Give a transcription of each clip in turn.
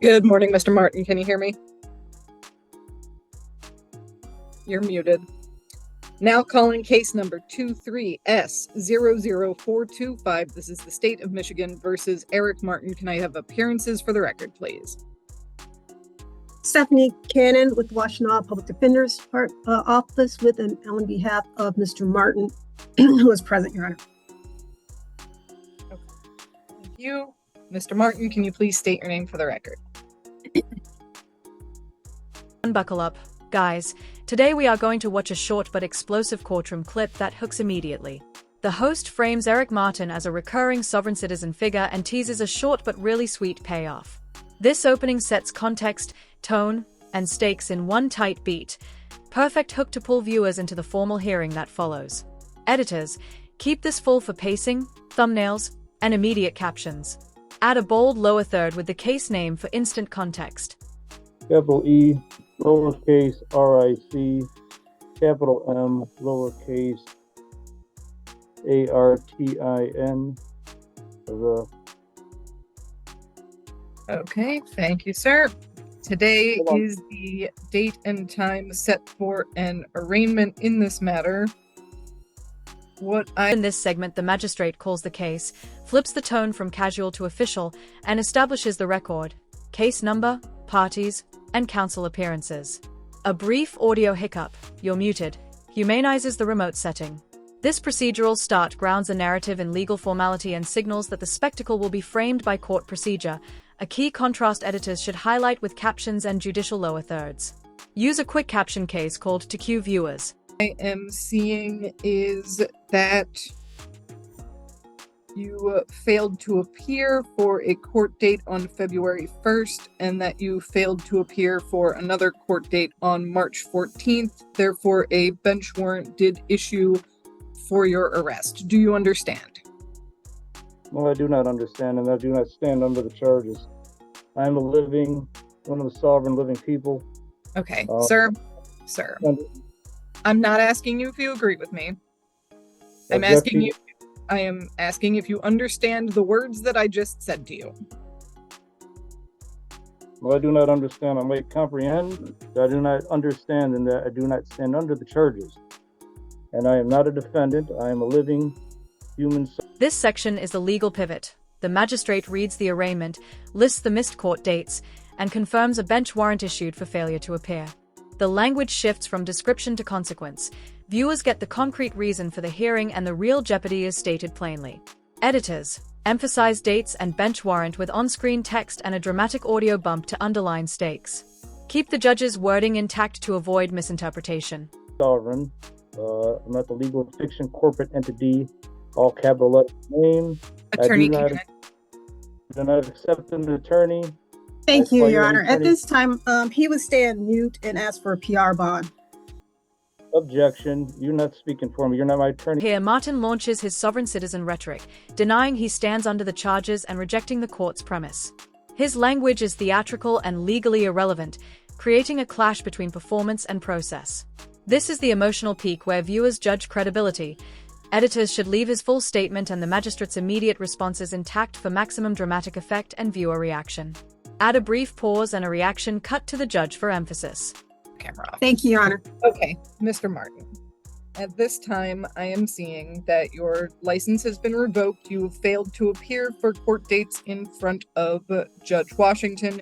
Good morning, Mr. Martin. Can you hear me? You're muted. Now calling case number 23S00425. This is the State of Michigan versus Eric Martin. Can I have appearances for the record, please? Stephanie Cannon with Washtenaw Public Defender's Office on behalf of Mr. Martin, who is present, Your Honor. Okay. Thank you. Mr. Martin, can you please state your name for the record? Buckle up, guys. Today we are going to watch a short but explosive courtroom clip that hooks immediately. The host frames Eric Martin as a recurring sovereign citizen figure and teases a short but really sweet payoff. This opening sets context, tone, and stakes in one tight beat. Perfect hook to pull viewers into the formal hearing that follows. Editors, keep this full for pacing, thumbnails, and immediate captions. Add a bold lower third with the case name for instant context. Capital E, lowercase R-I-C, capital M, lowercase A-R-T-I-N. Okay, thank you, sir. Today is the date and time set for an arraignment in this matter. In this segment, the magistrate calls the case, flips the tone from casual to official, and establishes the record, case number, parties, and counsel appearances. A brief audio hiccup, you're muted, humanizes the remote setting. This procedural start grounds a narrative in legal formality and signals that the spectacle will be framed by court procedure, a key contrast editors should highlight with captions and judicial lower thirds. Use a quick caption case called to cue viewers. I am seeing is that you failed to appear for a court date on February 1st and that you failed to appear for another court date on March 14th. Therefore, a bench warrant did issue for your arrest. Do you understand? No, I do not understand, and I do not stand under the charges. I am one of the sovereign living people. Okay, sir. I'm not asking you if you agree with me. I am asking if you understand the words that I just said to you. Well, I do not understand. I might comprehend. I do not understand, and that I do not stand under the charges. And I am not a defendant. I am a living human. This section is the legal pivot. The magistrate reads the arraignment, lists the missed court dates, and confirms a bench warrant issued for failure to appear. The language shifts from description to consequence. Viewers get the concrete reason for the hearing and the real jeopardy is stated plainly. Editors, emphasize dates and bench warrant with on-screen text and a dramatic audio bump to underline stakes. Keep the judge's wording intact to avoid misinterpretation. Sovereign. I'm not the legal fiction corporate entity, all capital letter name. Attorney, I do not accept an attorney. Thank you, Your Honor. At this time, he would stay on mute and ask for a PR bond. Objection. You're not speaking for me. You're not my attorney. Here, Martin launches his sovereign citizen rhetoric, denying he stands under the charges and rejecting the court's premise. His language is theatrical and legally irrelevant, creating a clash between performance and process. This is the emotional peak where viewers judge credibility. Editors should leave his full statement and the magistrate's immediate responses intact for maximum dramatic effect and viewer reaction. Add a brief pause and a reaction cut to the judge for emphasis. Camera off. Thank you, Your Honor. Okay, Mr. Martin. At this time, I am seeing that your license has been revoked. You have failed to appear for court dates in front of Judge Washington.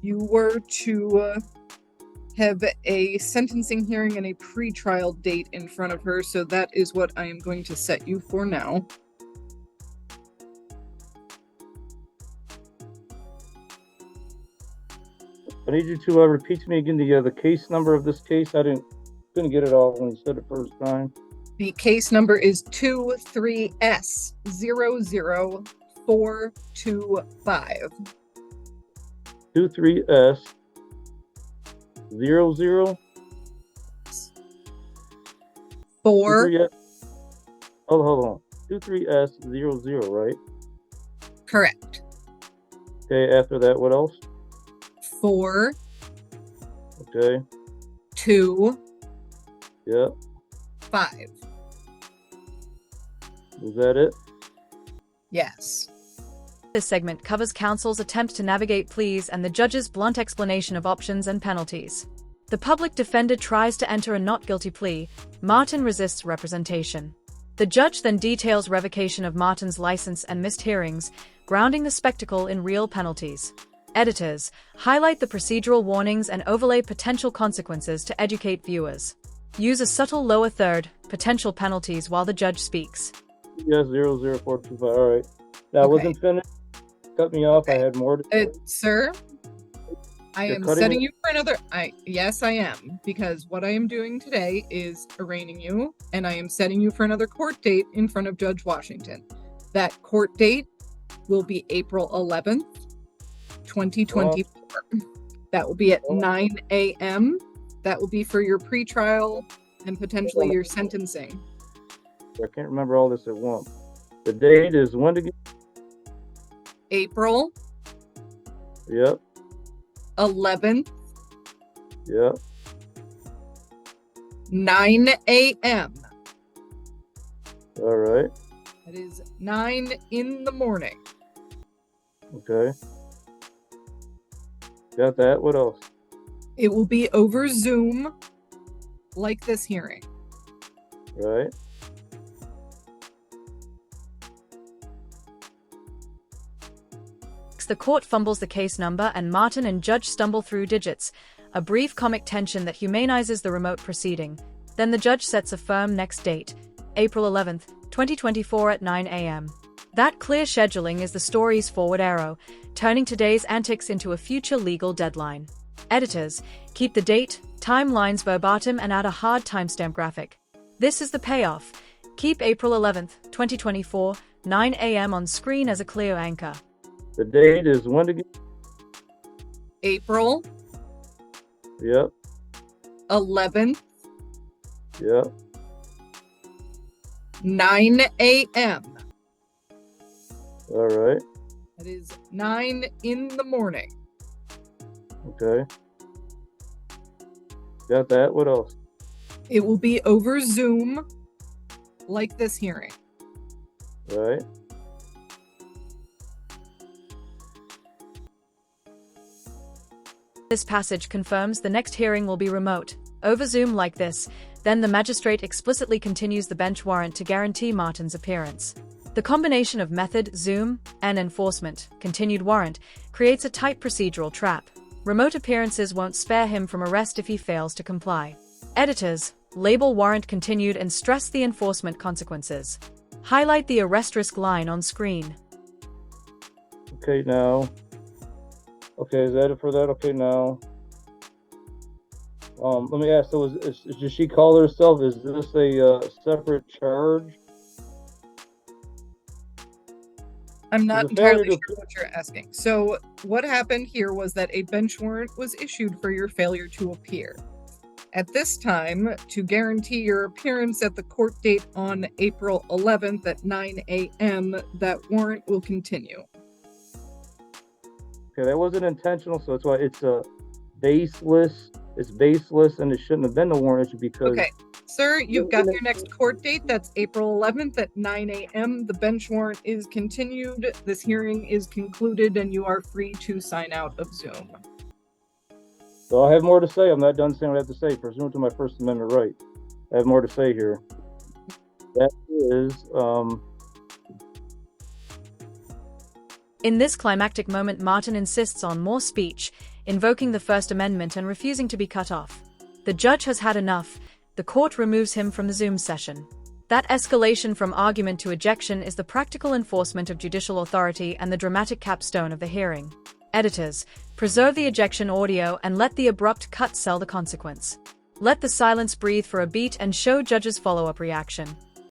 You were to have a sentencing hearing and a pre-trial date in front of her, so that is what I am going to set you for now. I need you to repeat to me again the case number of this case. I couldn't get it all when you said it first time. The case number is 23S00425. 23S00 4. Hold on. 23S00, right? Correct. Okay, after that, what else? 4. Okay. 2. Yeah. 5. Was that it? Yes. This segment covers counsel's attempt to navigate pleas and the judge's blunt explanation of options and penalties. The public defender tries to enter a not guilty plea. Martin resists representation. The judge then details revocation of Martin's license and missed hearings, grounding the spectacle in real penalties. Editors highlight the procedural warnings and overlay potential consequences to educate viewers. Use a subtle lower third, potential penalties while the judge speaks. Yes, 00425. All right. That wasn't finished. Cut me off. I had more to say. Sir, I You're am cutting setting me? you for another. Yes, I am, because what I am doing today is arraigning you, and I am setting you for another court date in front of Judge Washington. That court date will be April 11th, 2024. That will be at 9 a.m. That will be for your pretrial and potentially your sentencing. I can't remember all this at once. The date is when again? April Yep. 11th, Yep. 9 a.m. All right. That is 9 in the morning. Okay. Got that. What else? It will be over Zoom, like this hearing. Right. The court fumbles the case number and Martin and judge stumble through digits, a brief comic tension that humanizes the remote proceeding. Then the judge sets a firm next date, April 11th, 2024 at 9 a.m. That clear scheduling is the story's forward arrow, turning today's antics into a future legal deadline. Editors keep the date, timelines verbatim and add a hard timestamp graphic. This is the payoff. Keep April 11th, 2024, 9 a.m. on screen as a clear anchor. The date is when again? April Yep. 11th, Yep. 9 a.m. All right. That is 9 in the morning. Okay. Got that. What else? It will be over Zoom, like this hearing. Right. This passage confirms the next hearing will be remote, over Zoom like this. Then the magistrate explicitly continues the bench warrant to guarantee Martin's appearance. The combination of method, Zoom, and enforcement, continued warrant, creates a tight procedural trap. Remote appearances won't spare him from arrest if he fails to comply. Editors label warrant continued and stress the enforcement consequences. Highlight the arrest risk line on screen. Okay, now. Okay, is that it for that? Okay, now. Let me ask. So, does she call herself? Is this a separate charge? I'm not Is the failure entirely to- sure what you're asking. So, what happened here was that a bench warrant was issued for your failure to appear. At this time, to guarantee your appearance at the court date on April 11th at 9 a.m., that warrant will continue. Okay, that wasn't intentional, so that's why it's baseless. It's baseless, and it shouldn't have been a warrant issue because. Okay, sir, you've got your next court date. That's April 11th at 9 a.m. The bench warrant is continued. This hearing is concluded, and you are free to sign out of Zoom. So I have more to say. I'm not done saying what I have to say. Pursuant to my First Amendment right, I have more to say here. That is, In this climactic moment, Martin insists on more speech, invoking the First Amendment and refusing to be cut off. The judge has had enough. The court removes him from the Zoom session. That escalation from argument to ejection is the practical enforcement of judicial authority and the dramatic capstone of the hearing. Editors, preserve the ejection audio and let the abrupt cut sell the consequence. Let the silence breathe for a beat and show judge's follow-up reaction.